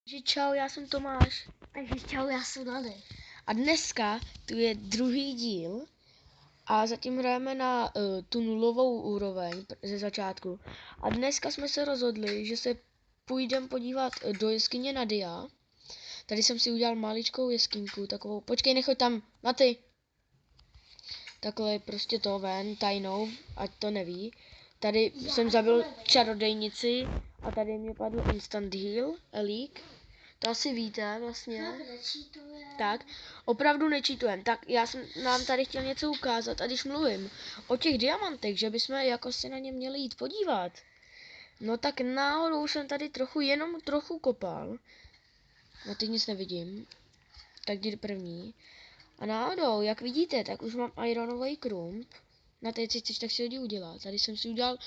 Takže čau, já jsem Tomáš. Takže čau, já jsem Nady. A dneska tu je druhý díl a zatím hrajeme na tu nulovou úroveň ze začátku. A dneska jsme se rozhodli, že se půjdeme podívat do jeskyně Nadia. Tady jsem si udělal maličkou jeskynku, takovou, počkej, nechoď tam, Maty. Takhle prostě to ven, tajnou, ať to neví. Tady jsem zabil čarodejnici a tady mě padl instant heal, elík. To asi víte vlastně. Tak, opravdu nečítujem. Tak já jsem nám tady chtěl něco ukázat a když mluvím o těch diamantech, že bychom jako si na ně měli jít podívat. No tak náhodou jsem tady jenom trochu kopal. No teď nic nevidím. Tak jdi první. A náhodou, jak vidíte, tak už mám ironový krump. Na té cestě tak si hodí udělat. Tady jsem si udělal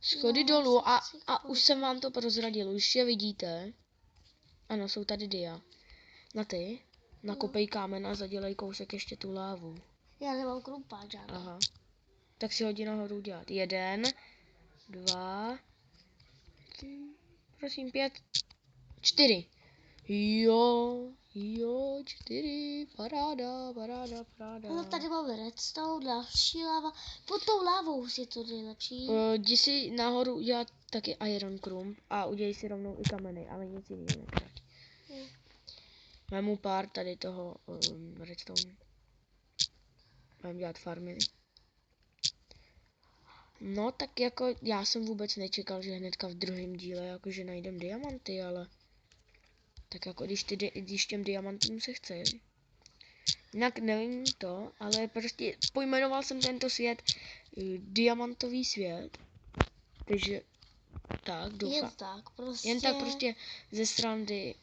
schody dolů a už jsem vám to prozradil. Už je vidíte. Ano, jsou tady dia. Na ty, nakopej kámen a zadělej kousek ještě tu lávu. Já nemám krumpáč žádný. Aha. Tak si hodí nahoru dělat. 1, 2, prosím 5, 4. Jo, 4, paráda. No tady máme redstone, další láva. Pod tou lávou je to nejlepší. Jdi si nahoru udělat taky iron crumb a udělej si rovnou i kameny, ale nic jiného nekrať. Mám pár tady toho redstone. Mám dělat farmy. No tak jako já jsem vůbec nečekal, že hnedka v druhém díle jakože najdem diamanty, ale tak jako když těm diamantům se chce. Jinak nevím to, ale prostě pojmenoval jsem tento svět diamantový svět. Takže tak doufám. Jen tak prostě ze srandy,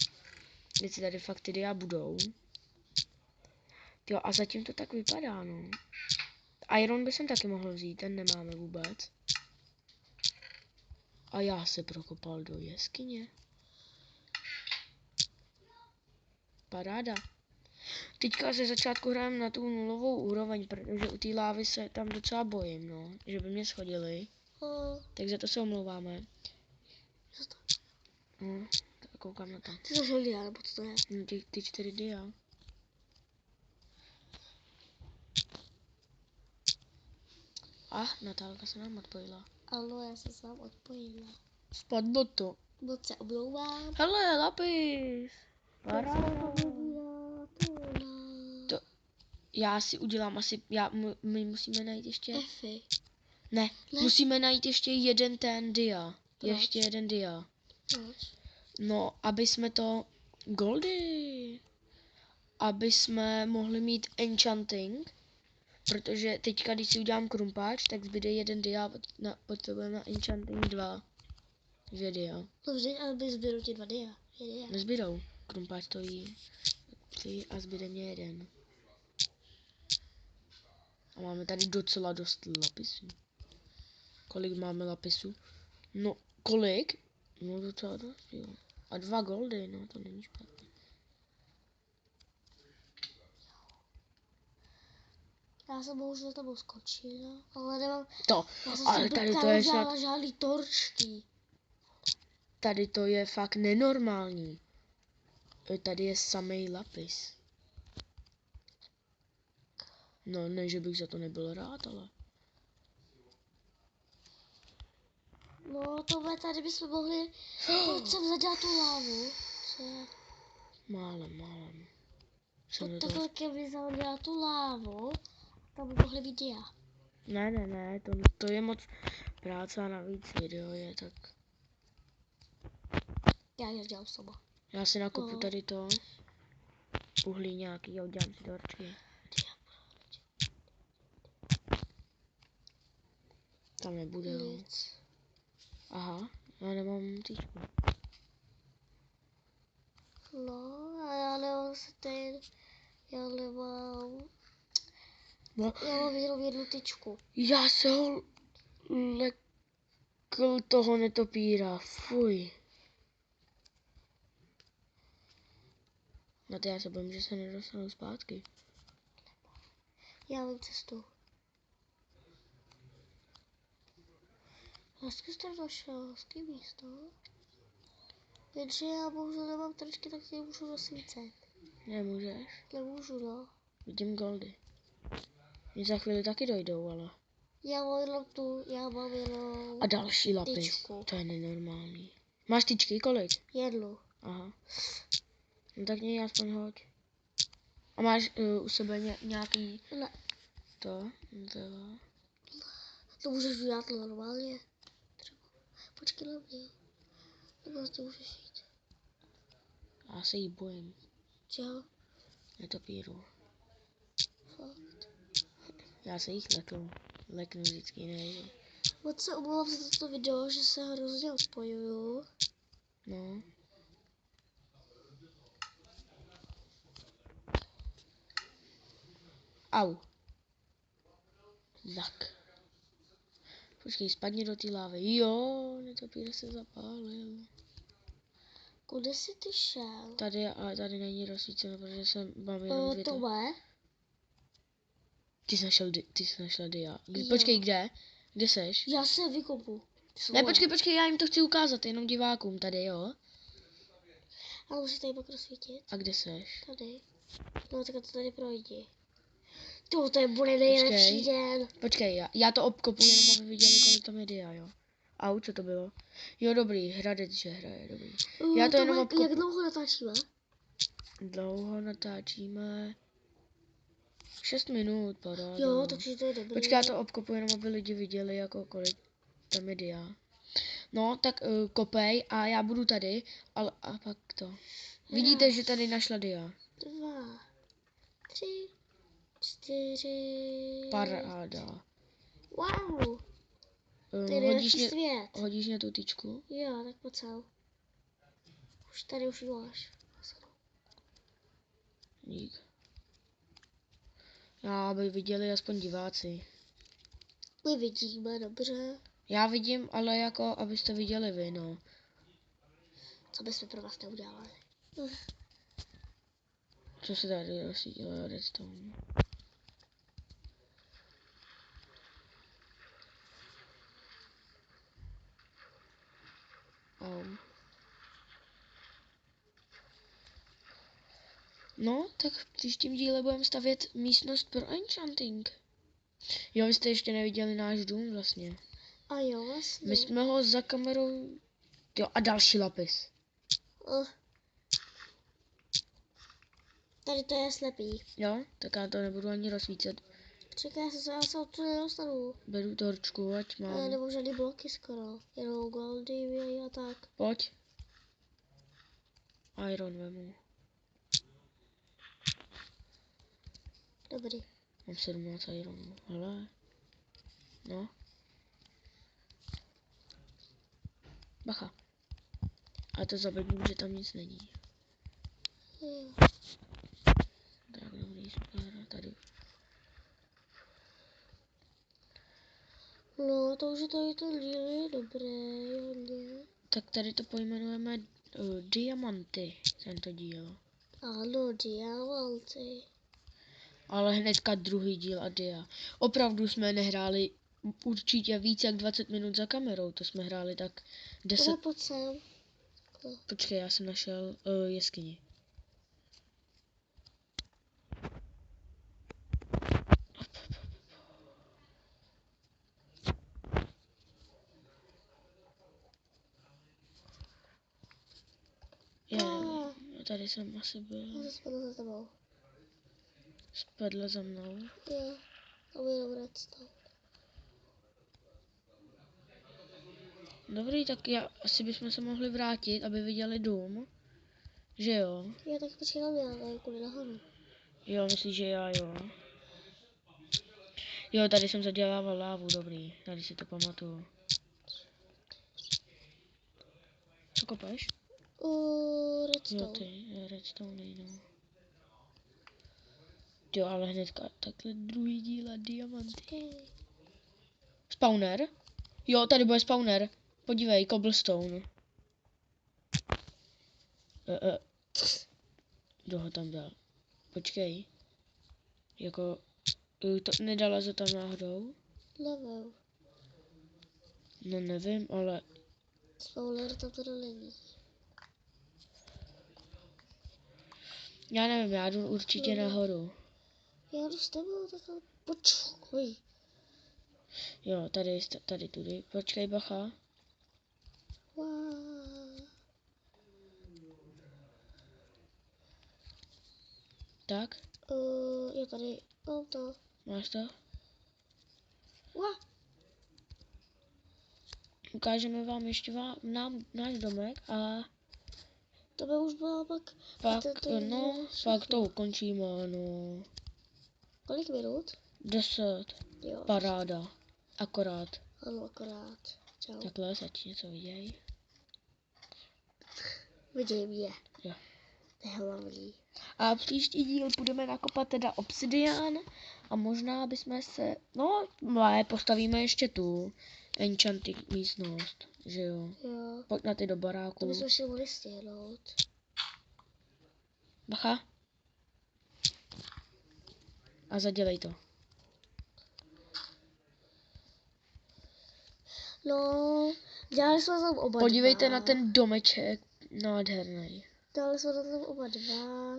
věci tady fakt ty dia budou. Jo a zatím to tak vypadá, no. Iron by jsem taky mohl vzít, ten nemáme vůbec. A já se prokopal do jeskyně. Paráda. Teďka ze začátku hrajeme na tu nulovou úroveň, protože u té lávy se tam docela bojím, no. Že by mě schodili. Tak za to se omlouváme. No, tak koukám na to. Ty jsi zažil dia, nebo co to je? Ty 4 dia. Natálka se nám odpojila. Ano, já jsem se vám odpojila. Spadlo to. Moc se omlouvám. Hele, lapis. Paráda. To já si udělám asi, my musíme najít ještě. Efy. Ne, musíme najít ještě jeden ten dia. Proč? Ještě jeden dia. Proč? No, aby jsme to goldy. Aby jsme mohli mít enchanting. Protože teďka, když si udělám krumpáč, tak zbyde jeden dia, potřebujeme na enchanting 2. 2 dia. Dobře, ale zbydou ti 2 dia. Nezbydou. Krumpáč stojí 3 a zbyde mě 1. A máme tady docela dost lapisů. Kolik máme lapisů? No, kolik? No docela dost, jo. A 2 goldy, no to není špatné. Já jsem bohužel tam skočila, ale nemám... To, ale tady to je snad... žádný torčky. Tady to je fakt nenormální. Tady je samej lapis. No, ne, že bych za to nebyl rád, ale... No, tohle tady bychom mohli... Pojď sem zadělat tu lávu. Co je? Málem. Pojď takhle ke mně zadělat tu lávu. Tam by mohly být dia. Ne, to je moc práce a navíc video je tak... Já je dělám sama. Já si nakopu tady to. Uhlí nějaký a udělám si dorčky. Tam nebude. Nic. Aha, já nemám tyčku. No, a já nemám já nemám... No. Já mám jenom jednu tyčku. Já se ho lekl toho netopíra, fuj. No to já se bojím, že se nedostanu zpátky. Já mám cestu. Hezky jsi tam došel, hezký místo. Jenže já bohužel nemám tričky, tak je můžu rozsvícet. Nemůžeš. Nemůžu, no. Vidím goldy. Mě za chvíli taky dojdou, ale. Já mám jenom A další lapis. tyčku. To je nenormální. Máš tyčky kolik? 1. Aha. No tak mě aspoň hoď. A máš u sebe nějaký Ne, to? to můžeš udělat normálně. Třeba. Počkej na mě. Nebo to můžeš jít. Já se jí bojím. Čeho? Netopíru. Fakt. Já se jich leknu vždycky nejde. Moc se omlouvám za toto video, že se hrozně odpojuju. No. Au. Tak. Počkej, spadni do té lávy. Jo, netopír se zapálil. Kudy jsi ty šel? Tady, ale tady není rozsvíceno, protože jsem mám jenom dvě. Tome? Ty jsi našel dia. Jo. Počkej, kde? Kde seš? Já se vykopu. Ne, počkej, já jim to chci ukázat, jenom divákům tady, jo? Ale musíš tady pak rozsvítit. A kde seš? Tady. No, tak to tady projdi. To bude nejlepší den. Počkej, já to obkopu, jenom aby viděli, kolik tam je dia, jo? Au, co to bylo? Jo, dobrý, Hradec, že hraje, dobrý. Já to jenom obkopu. Jak dlouho natáčíme? Dlouho natáčíme. 6 minut, paráda. Jo, takže to je dobrý. Počkej, já to obkopu, jenom aby lidi viděli, jako kolik tam je dia. No, tak kopej a já budu tady, ale a pak to. Vidíte, že tady našla dia. 2, 3, 4. Paráda. Wow. To je nejlepší svět. Hodíš mě tu tyčku? Jo, tak pojď sem. Už ji máš. Dík. Já, aby viděli aspoň diváci. My vidíme, dobře. Já vidím, ale jako, abyste viděli vy, no. Co bychom pro vás neudělali? Co se tady rozsvítilo redstone? Au. No, tak v příštím díle budeme stavět místnost pro enchanting. Jo, vy jste ještě neviděli náš dům vlastně. A jo, vlastně. My jsme ho za kamerou... Jo, a další lapis. Tady to je slepý. Jo, tak já to nebudu ani rozsvícet. Čekaj, já se od toho nedostanu. Beru torčku, ať mám. Já nemám žádný bloky skoro. Jenom goldy a tak. Pojď. Iron vemu. Dobrý. Mám 17 ironů, hele. No. Bacha. A to zabednu, že tam nic není. Jo. Tak dobrý, super, tady. No, to už je tady ten díl je dobrý, hodně. Tak tady to pojmenujeme diamanty, tento díl. Ano, diamanty. Ale hnedka druhý díl a dia. Opravdu jsme nehráli určitě víc jak 20 minut za kamerou, to jsme hráli tak 10. Tohle pojď sem. Počkej, já jsem našel jeskyni. Tady jsem asi byl. Já spadl za tebou. Spadla za mnou. Jo, to bude dobré redstone. Dobrý, tak asi bychom se mohli vrátit, aby viděli dům. Že jo? Jo, tak počkej na mě, ale kudy nahoru. Jo, myslíš, že já jo. Jo, tady jsem zadělával lávu, dobrý. Tady si to pamatuju. Co kopeš? Redstone. Jo, ty redstone, no. Jo, ale hnedka takhle druhý díl a diamanty. Okay. Spawner? Jo, tady bude spawner. Podívej, cobblestone. Kdo ho tam dal? Počkej. Jako, to nedala se tam náhodou? Nevím. No nevím, ale... Spawner tam teda není. Já nevím, já jdu určitě No. nahoru. Já jdu s tebou, tak počkej. Jo, tady tudy. Počkej, bacha. Wow. Tak, Je tady auto. máš to? Wow. Ukážeme vám ještě náš domek a To by už bylo pak. pak, to no, pak to ukončíme, no. Kolik minut? 10. Jo. Paráda. Akorát. Ano, akorát. Čau. Takhle, ať něco viděj. Viděj mě. Jo. Hlavní. A příští díl budeme nakopat teda obsidián a možná bychom se, no, postavíme ještě tu enchanting místnost, že jo. Jo. Pojď na ty do To baráku. bychom ještě mohli stihnout. Bacha. A zadělej to. No, dělali jsme tam oba Podívejte dva. na ten domeček, nádherný. Dělali jsme tam oba dva,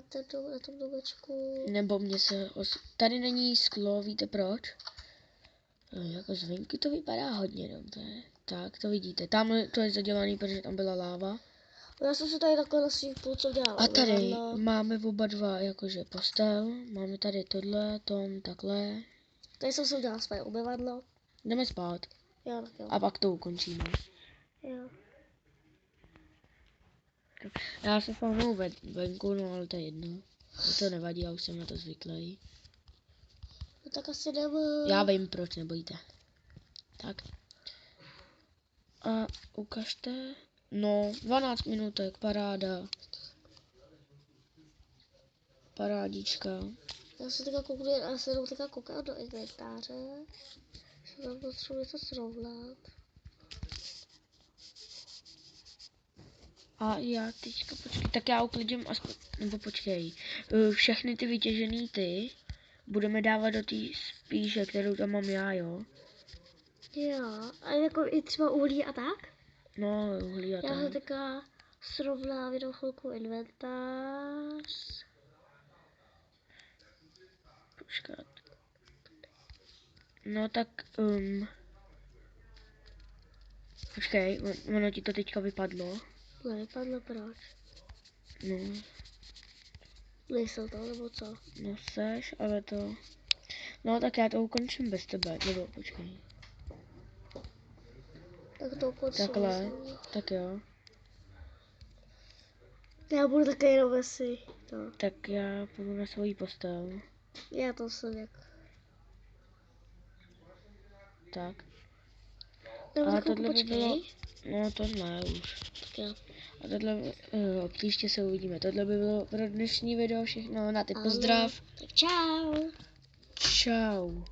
na tom domečku. Nebo mě se, tady není sklo, víte proč? Jako zvenku to vypadá hodně dobře. Tak, to vidíte. Tamhle to je zadělaný, protože tam byla láva. Já jsem se tady takhle na svým půlce dělala. A tady máme oba dva jakože postel. Máme tady tohle, takhle. Tady jsem si udělala své umyvadlo. Jdeme spát. Jo, tak jo. A pak to ukončíme. Jo. Já se fahnu venku, no ale to je jedno. Mně to nevadí, já už jsem na to zvyklý. No tak asi jdeme. Já vím proč, nebojte. Tak. A ukažte. No, 12 minutek, paráda. Parádička. Já se teďka kouknu, já se jenom teďka koukám do inventáře. Že tam potřebuji něco srovnat. A já teďka počkej, tak já uklidím aspoň, nebo počkej. Všechny ty vytěžený ty budeme dávat do té spíše, kterou tam mám já, jo? Jo, a jako i třeba uhlí a tak? No, uhlí a Já se tak. teďka srovnám jenom chvilku inventář. Počkat. No tak, počkej, ono ti to teďka vypadlo. Nevypadlo proč? No, Nejsou to, nebo co? no seš, ale to... No tak já to ukončím bez tebe, nebo počkej. Tak to ukončím. Takhle, tak jo. Já budu také jenom asi. No. Tak já půjdu na svůj postel. Já to jsem jak. Tak. Nebo A tak tohle by počkej. bylo... No to ne už. Tak jo. A tohle, příště se uvidíme. Tohle by bylo pro dnešní video všechno. Na ty Ano. pozdrav. Tak čau. Čau.